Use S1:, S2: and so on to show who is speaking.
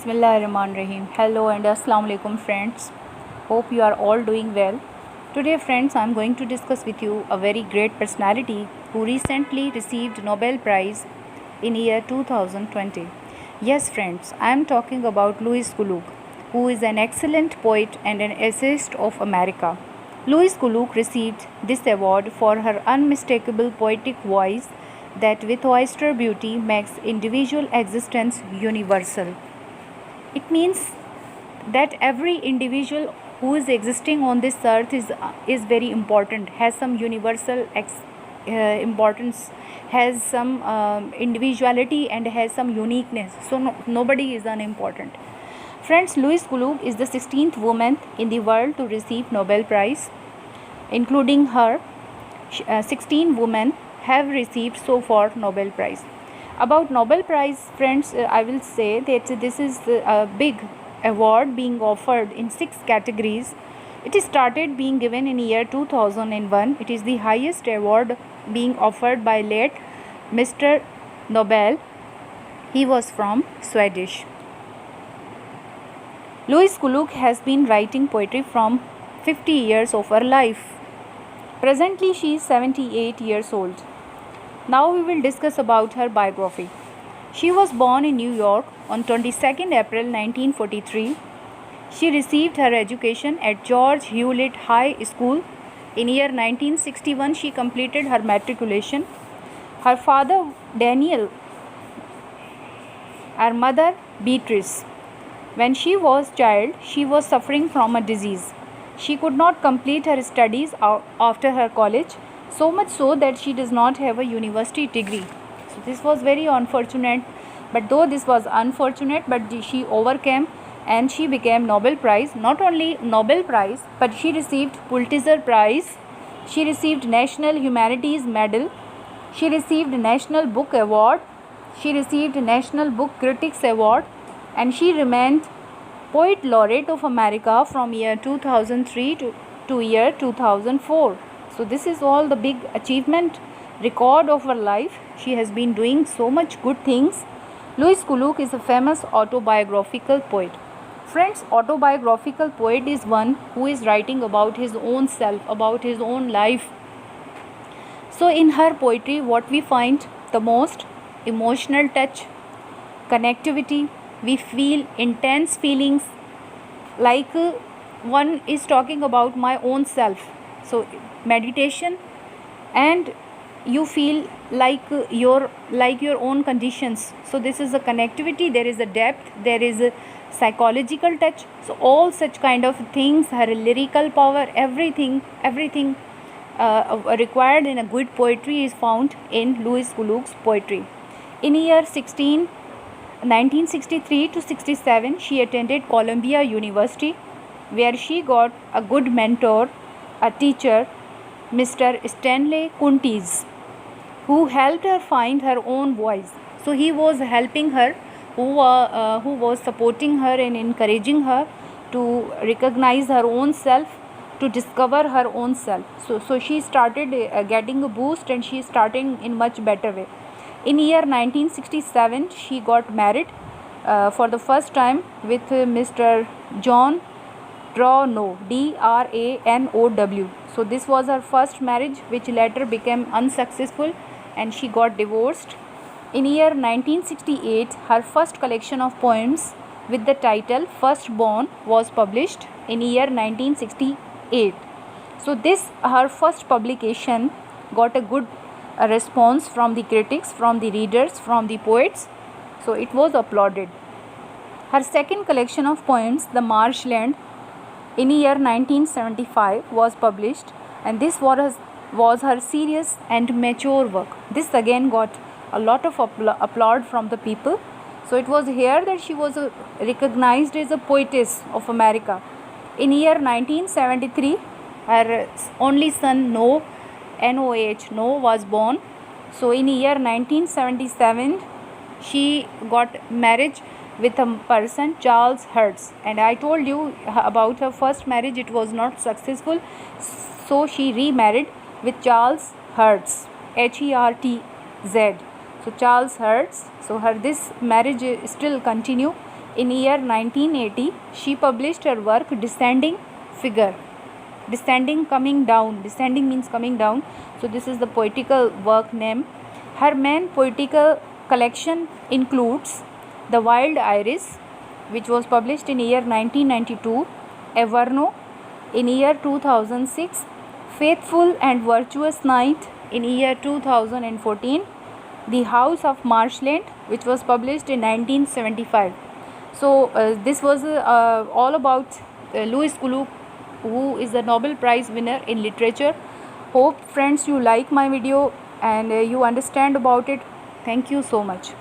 S1: Bismillahirrahmanirrahim. Hello and Assalamu alaikum friends. Hope you are all doing well. Today friends, I am going to discuss with you a very great personality who recently received Nobel Prize in year 2020. Yes friends, I am talking about Louise Glück, who is an excellent poet and an essayist of America. Louise Glück received this award for her unmistakable poetic voice that with oyster beauty makes individual existence universal. It means that every individual who is existing on this earth is very important, has some universal importance, has some individuality and has some uniqueness. So nobody is unimportant. Friends, Louise Glück is the 16th woman in the world to receive Nobel Prize. Including her, 16 women have received so far Nobel Prize. About Nobel Prize, friends, I will say that this is a big award being offered in 6 categories. It started being given in year 2001. It is the highest award being offered by late Mr. Nobel. He was from Swedish. Louise Glück has been writing poetry from 50 years of her life. Presently, she is 78 years old. Now we will discuss about her biography. She was born in New York on 22nd April 1943. She received her education at George Hewlett High School. In year 1961, she completed her matriculation. Her father Daniel, her mother Beatrice. When she was a child, she was suffering from a disease. She could not complete her studies after her college, so much so that she does not have a university degree. So this was very unfortunate, but though this was unfortunate, but she overcame and she became Nobel Prize. Not only Nobel Prize, but she received Pulitzer Prize. She received National Humanities Medal. She received National Book Award. She received National Book Critics Award, and she remained Poet Laureate of America from year 2003 to year 2004. So this is all the big achievement record of her life. She has been doing so much good things. Louise Glück is a famous autobiographical poet. Friends, autobiographical poet is one who is writing about his own self, about his own life. So in her poetry, what we find the most? Emotional touch, connectivity. We feel intense feelings, like one is talking about my own self. So meditation, and you feel like your own conditions. So this is a connectivity, there is a depth, there is a psychological touch. So all such kind of things, her lyrical power, everything required in a good poetry is found in Louise Glück's poetry. In year 1963 to 67, she attended Columbia University, where she got a good mentor, a teacher, Mr. Stanley Kuntis, who helped her find her own voice. So he was helping her, who was supporting her and encouraging her to recognize her own self, to discover her own self. So she started getting a boost, and she is starting in much better way. In year 1967, she got married for the first time with Mr. John Dranow, Dranow. So this was her first marriage, which later became unsuccessful, and she got divorced. In year 1968, her first collection of poems with the title Firstborn was published in year 1968. So this, her first publication, got a good response from the critics, from the readers, from the poets. So it was applauded. Her second collection of poems, The Marshland, in year 1975 was published, and this was her serious and mature work. This again got a lot of applaud from the people. So it was here that she was recognized as a poetess of America. In year 1973, her only son Noah was born. So in year 1977, she got married with a person, Charles Hertz, and I told you about her first marriage, it was not successful, so she remarried with Charles Hertz, Hertz. So Charles Hertz, so her this marriage still continue. In year 1980, she published her work Descending Figure. Descending, coming down. Descending means coming down. So this is the poetical work name. Her main poetical collection includes The Wild Iris, which was published in year 1992, Averno in year 2006, Faithful and Virtuous Night in year 2014, The House of Marshland, which was published in 1975. So this was all about Louis Glück, who is the Nobel Prize winner in literature. Hope friends you like my video and you understand about it. Thank you so much.